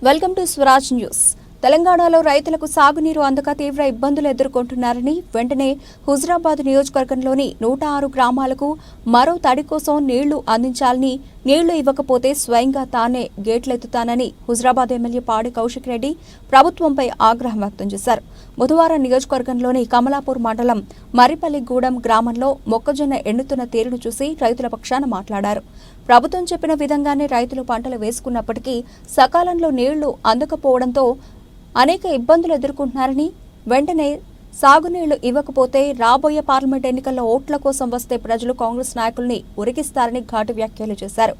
Welcome to Swaraj news. తెలంగాణలో రైతులకు సాగునీరు అందక తీవ్ర ఇబ్బందులు ఎదుర్కొంటున్నారని వెంటనే హుజురాబాద్ నియోజకవర్గంలోని 106 గ్రామాలకు మరో తడి కోసం నీళ్లు అందించాలని, నీళ్లు ఇవ్వకపోతే స్వయంగా తానే గేట్లెత్తుతానని హుజురాబాద్ ఎమ్మెల్యే పాడి కౌశిక్ రెడ్డి ప్రభుత్వంపై ఆగ్రహం వ్యక్తం చేశారు. బుధవారం నియోజకవర్గంలోని కమలాపూర్ మండలం మర్రిపల్లిగూడెం గ్రామంలో మొక్కజొన్న ఎండుతున్న తీరును చూసి రైతుల పక్షాన మాట్లాడారు. ప్రభుత్వం చెప్పిన విధంగానే రైతులు పంటలు వేసుకున్నప్పటికీ సకాలంలో నీళ్లు అందకపోవడంతో అనేక ఇబ్బందులు ఎదుర్కొంటున్నారని, వెంటనే సాగునీళ్లు ఇవ్వకపోతే రాబోయే పార్లమెంట్ ఎన్నికల్లో ఓట్ల కోసం వస్తే ప్రజలు కాంగ్రెస్ నాయకుల్ని ఉరికిస్తారని ఘాటు వ్యాఖ్యలు చేశారు.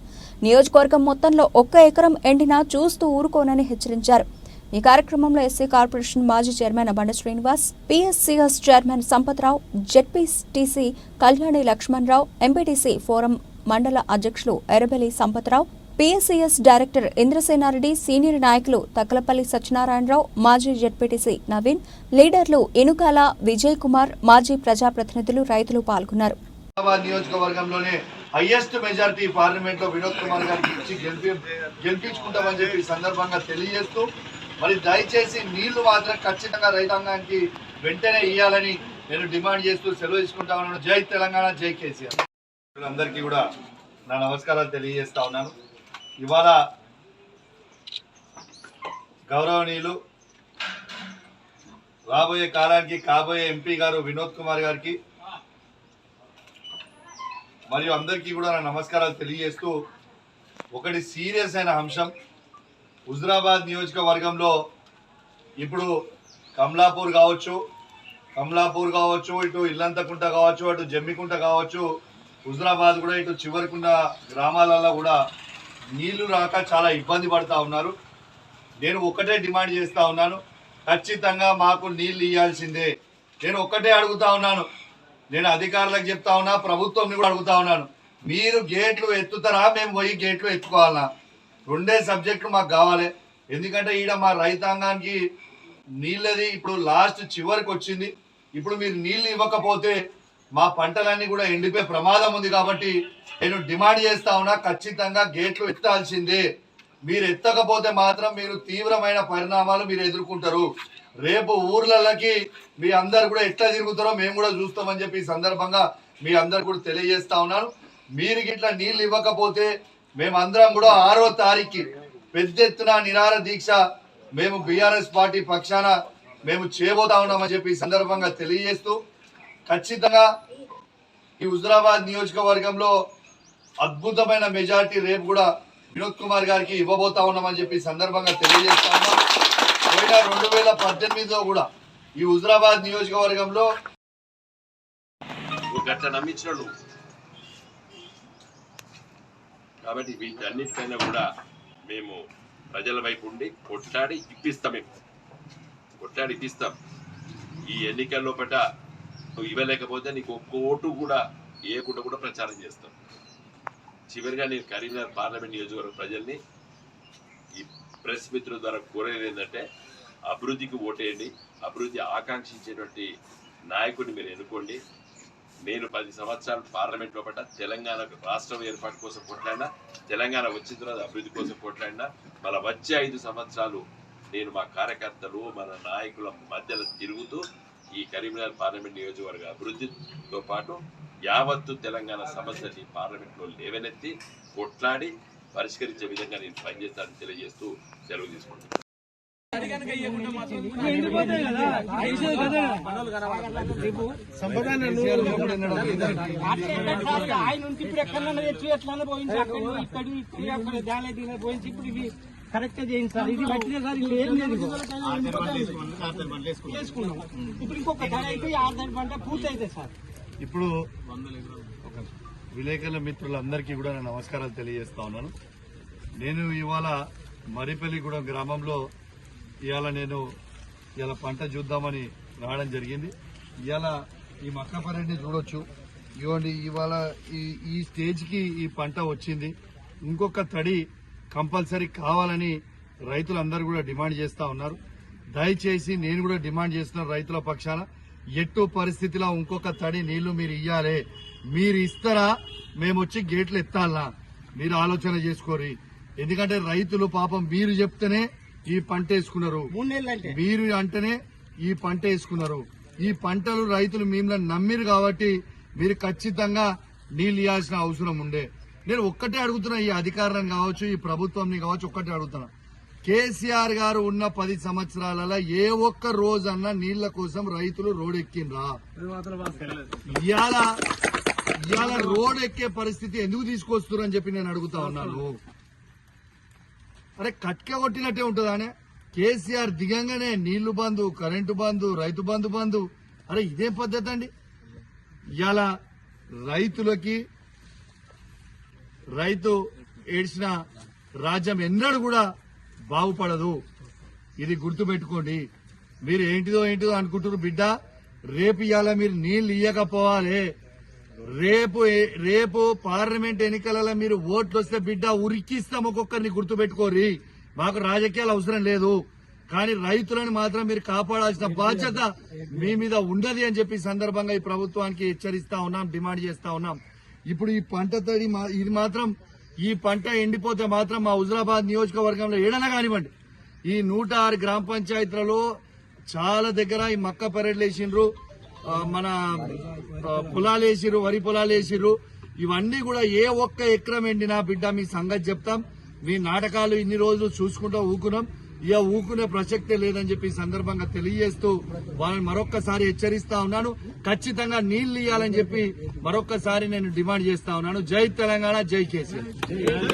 నియోజకవర్గం మొత్తంలో 1 ఎకరం ఎండినా చూస్తూ ఊరుకోనని హెచ్చరించారు. ఈ కార్యక్రమంలో ఎస్సీ కార్పొరేషన్ మాజీ chairman Banda Srinivas, PSCS chairman Sampathrao, ZPTC Kalyani Lakshmanarao, MPTC forum మండల అధ్యక్షులు Errabelli Sampathrao, PSCS director Indrasenareddy, senior నాయకులు తక్కలపల్లి సత్యనారాయణరావు, మాజీ జెడ్పీటీసీ నవీన్, లీడర్లు ఇనుకాల విజయ్ కుమార్, మాజీ ప్రజాప్రతినిధులు, రైతులు పాల్గొన్నారు. నియోజకవర్గంలోనే హైయెస్ట్ మెజారిటీ పార్లమెంట్ లో వినోద్ కుమార్ గారికి ఇచ్చి గెలిపించుకుంటామని చెప్పి సందర్భంగా తెలియజేస్తూ, మరి దయచేసి నీళ్లు మాత్రం ఖచ్చితంగా రైతాంగానికి వెంటనే ఇవ్వాలని నేను డిమాండ్ చేస్తూ సెలవు తీసుకుంటామన్నాను. జై తెలంగాణ, జై కేసీఆర్. అందరికీ కూడా నా నమస్కారాలు తెలియజేస్తా ఉన్నాను. ఇవాళ గౌరవనీయులు రాబోయే కాలానికి కాబోయే ఎంపీ గారు వినోద్ కుమార్ గారికి మరియు అందరికీ కూడా నా నమస్కారాలు తెలియజేస్తూ, ఒకటి సీరియస్ అయిన అంశం, హుజురాబాద్ నియోజకవర్గంలో ఇప్పుడు కమలాపూర్ కావచ్చు, ఇటు ఇల్లంతకుంట కావచ్చు, అటు జమ్మికుంట కావచ్చు, హుజురాబాద్ కూడా ఇటు చివరికున్న గ్రామాలలో కూడా నీళ్లు రాక చాలా ఇబ్బంది పడుతూ ఉన్నారు. నేను ఒకటే డిమాండ్ చేస్తూ ఉన్నాను, ఖచ్చితంగా మాకు నీళ్లు ఇవ్వాల్సిందే. నేను ఒక్కటే అడుగుతా ఉన్నాను, నేను అధికారులకు చెప్తా ఉన్నా, ప్రభుత్వం కూడా అడుగుతా ఉన్నాను, మీరు గేట్లు ఎత్తుతారా, మేము పోయి గేట్లు ఎత్తుకోవాలన్నా? రెండే సబ్జెక్టులు మాకు కావాలి. ఎందుకంటే ఈడ మా రైతాంగానికి నీళ్ళది ఇప్పుడు లాస్ట్ చివరికి వచ్చింది. ఇప్పుడు మీరు నీళ్లు ఇవ్వకపోతే మా పంటలన్నీ కూడా ఎండిపోయే ప్రమాదం ఉంది. కాబట్టి నేను డిమాండ్ చేస్తా ఉన్నా, ఖచ్చితంగా గేట్లు ఎత్తాల్సిందే. మీరు ఎత్తకపోతే మాత్రం మీరు తీవ్రమైన పరిణామాలు మీరు ఎదుర్కొంటారు. రేపు ఊర్లకి మీ అందరు కూడా ఎట్లా తిరుగుతారో మేము కూడా చూస్తామని చెప్పి ఈ సందర్భంగా మీ అందరు కూడా తెలియజేస్తా ఉన్నాను. మీరు ఇట్లా నీళ్లు ఇవ్వకపోతే మేమందరం కూడా 6వ తారీఖుకి పెద్ద ఎత్తున నిరాహార దీక్ష మేము బీఆర్ఎస్ పార్టీ పక్షాన మేము చేయబోతా ఉన్నామని చెప్పి ఈ సందర్భంగా తెలియజేస్తూ, ఖచ్చితంగా ఈ హుజురాబాద్ నియోజకవర్గంలో అద్భుతమైన మెజారిటీ రేపు కూడా వినోద్ కుమార్ గారికి ఇవ్వబోతా ఉన్నామని చెప్పి సందర్భంగా తెలియజేస్తా ఉన్నాం. పోయిన 2018లో కూడా ఈ హుజురాబాద్ నియోజకవర్గంలో నమ్మించినాడు. కాబట్టి వీటన్నిటికైనా కూడా మేము ప్రజల వైపు ఉండి కొట్లాడి ఇప్పిస్తాం. ఈ ఎన్నికల్లో పట్ల నువ్వు ఇవ్వలేకపోతే నీకు ఒక్క ఓటు కూడా వేయకుండా కూడా ప్రచారం చేస్తాం. చివరిగా నేను కరీంనగర్ పార్లమెంట్ నియోజకవర్గ ప్రజల్ని ఈ ప్రెస్ మిత్రుల ద్వారా కోరేది ఏంటంటే, అభివృద్ధికి ఓటేయండి, అభివృద్ధి ఆకాంక్షించేటువంటి నాయకుడిని మీరు ఎన్నుకోండి. నేను 10 సంవత్సరాలు పార్లమెంట్లో పట్ల తెలంగాణ రాష్ట్రం ఏర్పాటు కోసం కొట్లాడినా, తెలంగాణ వచ్చిన తర్వాత అభివృద్ధి కోసం కొట్లాడినా, మళ్ళీ వచ్చే 5 సంవత్సరాలు నేను మా కార్యకర్తలు మన నాయకుల మధ్యలో తిరుగుతూ ఈ కరీంనగర్ పార్లమెంట్ నియోజకవర్గ అభివృద్ధితో పాటు యావత్తు తెలంగాణ సమస్యని పార్లమెంట్లో లేవనెత్తి కొట్లాడి పరిష్కరించే విధంగా నేను పనిచేస్తానని తెలియజేస్తూ సెలవు తీసుకుంటున్నాను. కరెక్ట్ చేయండి సార్, ఇది బట్టిదే సార్, ఇది ఏం లేదు. ఇప్పుడు ఇంకొక ధర అయితే 6 పంట పూర్తి అయితే సార్. ఇప్పుడు విలేకరుల మిత్రులందరికీ కూడా నేను నమస్కారాలు తెలియజేస్తా ఉన్నాను. నేను ఇవాళ మర్రిపల్లిగూడెం గ్రామంలో ఇవాళ పంట చూద్దామని రావడం జరిగింది. ఇవాళ ఈ మక్కపరెడ్డి చూడొచ్చు, ఇవ్వండి ఇవాళ ఈ స్టేజ్కి ఈ పంట వచ్చింది. ఇంకొక తడి కంపల్సరీ కావాలని రైతులందరూ కూడా డిమాండ్ చేస్తా ఉన్నారు. దయచేసి నేను కూడా డిమాండ్ చేస్తున్నాను రైతుల పక్షాన, ఎట్టు పరిస్థితిలో ఇంకొక తడి నీళ్లు మీరు ఇయ్యాలి. మీరు ఇస్తారా, మేము వచ్చి గేట్లు ఎత్తాలా? మీరు ఆలోచన చేసుకోరి. ఎందుకంటే రైతులు పాపం మీరు చెప్తేనే ఈ పంట వేసుకున్నారు. 3 నెలలు అంటే మీరు అంటేనే ఈ పంట వేసుకున్నారు. ఈ పంటలు రైతులు మిమ్మల్ని నమ్మిరు కాబట్టి మీరు ఖచ్చితంగా నీళ్ళు ఇవ్వాల్సిన అవసరం ఉండే. నేను ఒక్కటే అడుగుతున్నా, ఈ అధికారులను కావచ్చు, ఈ ప్రభుత్వంని కావచ్చు, ఒక్కటే అడుగుతున్నా. కేసీఆర్ గారు ఉన్న 10 సంవత్సరాలలో ఏ ఒక్క రోజన్నా నీళ్ల కోసం రైతులు రోడ్ ఎక్కిండ్రా? ఇవాళ రోడ్ ఎక్కే పరిస్థితి ఎందుకు తీసుకొస్తున్నారు అని చెప్పి నేను అడుగుతా ఉన్నాను. అరే కట్క కొట్టినట్టే ఉంటుందానే. కేసీఆర్ దిగంగానే నీళ్లు బంధు, కరెంటు బంధు, రైతు బంధు బంధు. అరే ఇదేం పద్ధతి అండి? ఇవాళ రైతు ఏడ్చిన రాజ్యం ఎన్నడూ కూడా బాగుపడదు. ఇది గుర్తుపెట్టుకోండి. మీరు ఏంటిదో అనుకుంటున్నారు బిడ్డ. రేపు ఇవాళ మీరు నీళ్లు ఇయ్యకపోవాలి. రేపు పార్లమెంట్ ఎన్నికలలో మీరు ఓట్లు వస్తే బిడ్డ ఉరికిస్తాం ఒక్కొక్కరిని, గుర్తుపెట్టుకోరి. మాకు రాజకీయాలు అవసరం లేదు, కానీ రైతులను మాత్రం మీరు కాపాడాల్సిన బాధ్యత మీ మీద ఉండదు అని చెప్పి సందర్భంగా ఈ ప్రభుత్వానికి హెచ్చరిస్తా ఉన్నాం, డిమాండ్ చేస్తా ఉన్నాం. ఇప్పుడు ఈ పంటతో ఇది మాత్రం, ఈ పంట ఎండిపోతే మాత్రం మా హుజరాబాద్ నియోజకవర్గంలో ఏడైనా కానివ్వండి, ఈ 106 గ్రామ పంచాయతీలలో చాలా దగ్గర ఈ మక్క పెరడ్లు వేసిండ్రు, మన పొలాలు వేసిర్రు, వరి పొలాలు వేసిర్రు. ఇవన్నీ కూడా ఏ ఒక్క ఎకరం ఎండినా బిడ్డ మీ సంగతి చెప్తాం. మీ నాటకాలు ఇన్ని రోజులు చూసుకుంటూ ఊకున్నాం, ఇక ఊకునే ప్రసక్తే లేదని చెప్పి సందర్భంగా తెలియజేస్తూ వాళ్ళని మరొక్కసారి హెచ్చరిస్తా ఉన్నాను. ఖచ్చితంగా నీళ్లు ఇవ్వాలని చెప్పి మరొక్కసారి నేను డిమాండ్ చేస్తా ఉన్నాను. జై తెలంగాణ, జై కేసీఆర్.